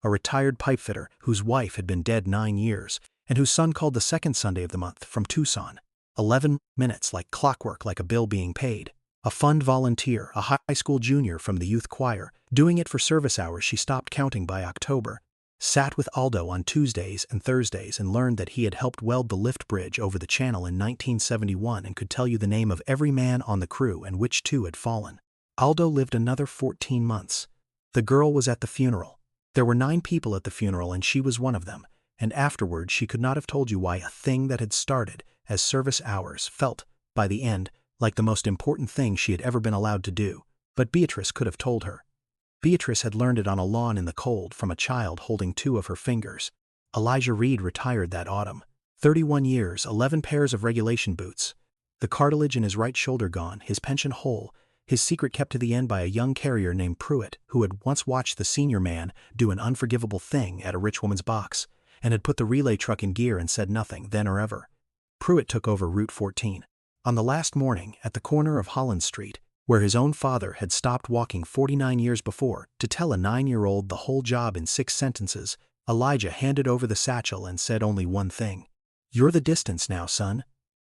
A retired pipefitter whose wife had been dead 9 years, and whose son called the second Sunday of the month from Tucson. 11 minutes like clockwork, like a bill being paid. A fund volunteer, a high school junior from the youth choir, Doing it for service hours, she stopped counting by October, sat with Aldo on Tuesdays and Thursdays and learned that he had helped weld the lift bridge over the channel in 1971 and could tell you the name of every man on the crew and which two had fallen. Aldo lived another 14 months. The girl was at the funeral. There were 9 people at the funeral and she was one of them, and afterwards she could not have told you why a thing that had started as service hours felt, by the end, like the most important thing she had ever been allowed to do, but Beatrice could have told her. Beatrice had learned it on a lawn in the cold from a child holding 2 of her fingers. Elijah Reed retired that autumn. 31 years, 11 pairs of regulation boots. The cartilage in his right shoulder gone, his pension whole, his secret kept to the end by a young carrier named Pruitt, who had once watched the senior man do an unforgivable thing at a rich woman's box, and had put the relay truck in gear and said nothing then or ever. Pruitt took over Route 14. On the last morning, at the corner of Holland Street, where his own father had stopped walking 49 years before, to tell a 9-year-old the whole job in 6 sentences, Elijah handed over the satchel and said only one thing. "You're the distance now, son.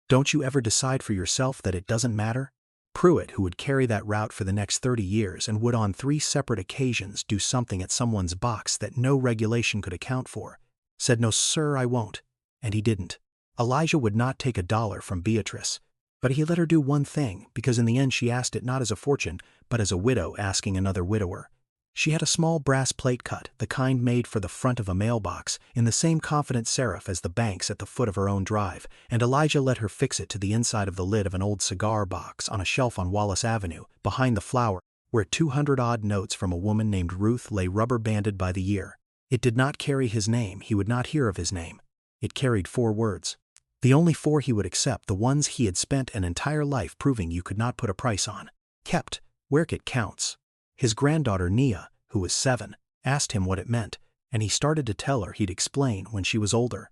Don't you ever decide for yourself that it doesn't matter?" Pruitt, who would carry that route for the next 30 years and would on 3 separate occasions do something at someone's box that no regulation could account for, said, "No, sir, I won't." And he didn't. Elijah would not take $1 from Beatrice. But he let her do one thing, because in the end she asked it not as a fortune, but as a widow asking another widower. She had a small brass plate cut, the kind made for the front of a mailbox, in the same confident serif as the banks at the foot of her own drive, and Elijah let her fix it to the inside of the lid of an old cigar box on a shelf on Wallace Avenue, behind the flower, where 200-odd notes from a woman named Ruth lay rubber-banded by the year. It did not carry his name, he would not hear of his name. It carried 4 words. The only 4 he would accept, the ones he had spent an entire life proving you could not put a price on. Kept, where it counts. His granddaughter Nia, who was 7, asked him what it meant, and he started to tell her he'd explain when she was older.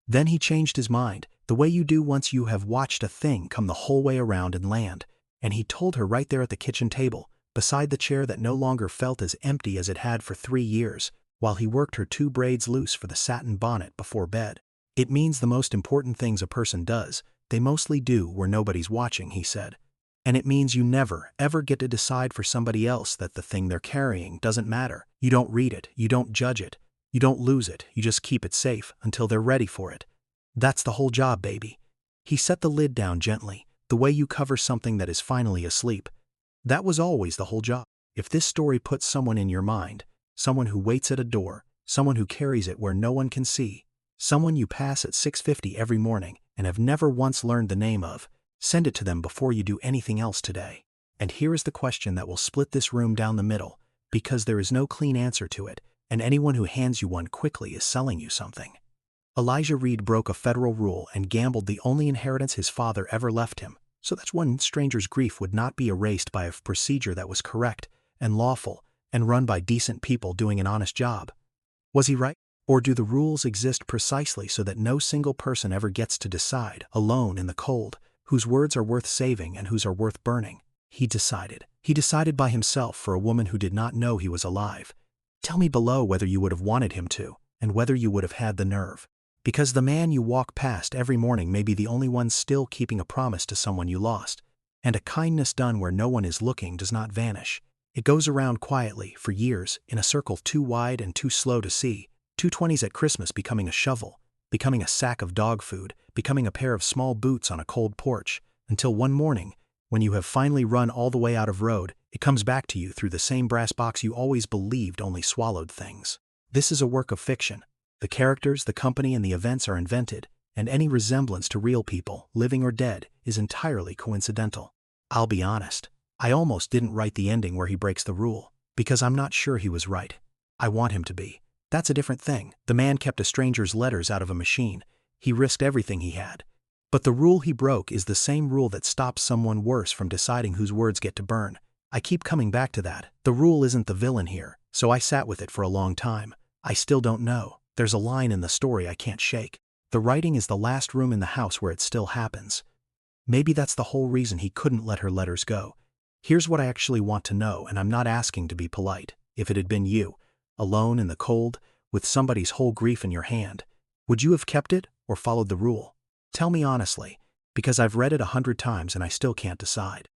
Then he changed his mind, the way you do once you have watched a thing come the whole way around and land, and he told her right there at the kitchen table, beside the chair that no longer felt as empty as it had for 3 years, while he worked her 2 braids loose for the satin bonnet before bed. "It means the most important things a person does, they mostly do where nobody's watching," he said. "And it means you never, ever get to decide for somebody else that the thing they're carrying doesn't matter. You don't read it, you don't judge it, you don't lose it, you just keep it safe until they're ready for it. That's the whole job, baby." He set the lid down gently, the way you cover something that is finally asleep. That was always the whole job. If this story puts someone in your mind, someone who waits at a door, someone who carries it where no one can see, someone you pass at 6:50 every morning and have never once learned the name of, send it to them before you do anything else today. And here is the question that will split this room down the middle, because there is no clean answer to it, and anyone who hands you one quickly is selling you something. Elijah Reed broke a federal rule and gambled the only inheritance his father ever left him, so that one stranger's grief would not be erased by a procedure that was correct and lawful and run by decent people doing an honest job. Was he right? Or do the rules exist precisely so that no single person ever gets to decide, alone in the cold, whose words are worth saving and whose are worth burning? He decided. He decided by himself for a woman who did not know he was alive. Tell me below whether you would have wanted him to, and whether you would have had the nerve. Because the man you walk past every morning may be the only one still keeping a promise to someone you lost. And a kindness done where no one is looking does not vanish. It goes around quietly, for years, in a circle too wide and too slow to see. 220s at Christmas becoming a shovel, becoming a sack of dog food, becoming a pair of small boots on a cold porch, until one morning, when you have finally run all the way out of road, it comes back to you through the same brass box you always believed only swallowed things. This is a work of fiction. The characters, the company, and the events are invented, and any resemblance to real people, living or dead, is entirely coincidental. I'll be honest, I almost didn't write the ending where he breaks the rule, because I'm not sure he was right. I want him to be. That's a different thing. The man kept a stranger's letters out of a machine. He risked everything he had. But the rule he broke is the same rule that stops someone worse from deciding whose words get to burn. I keep coming back to that. The rule isn't the villain here, so I sat with it for a long time. I still don't know. There's a line in the story I can't shake. The writing is the last room in the house where it still happens. Maybe that's the whole reason he couldn't let her letters go. Here's what I actually want to know, and I'm not asking to be polite. If it had been you, alone in the cold, with somebody's whole grief in your hand, would you have kept it or followed the rule? Tell me honestly, because I've read it 100 times and I still can't decide.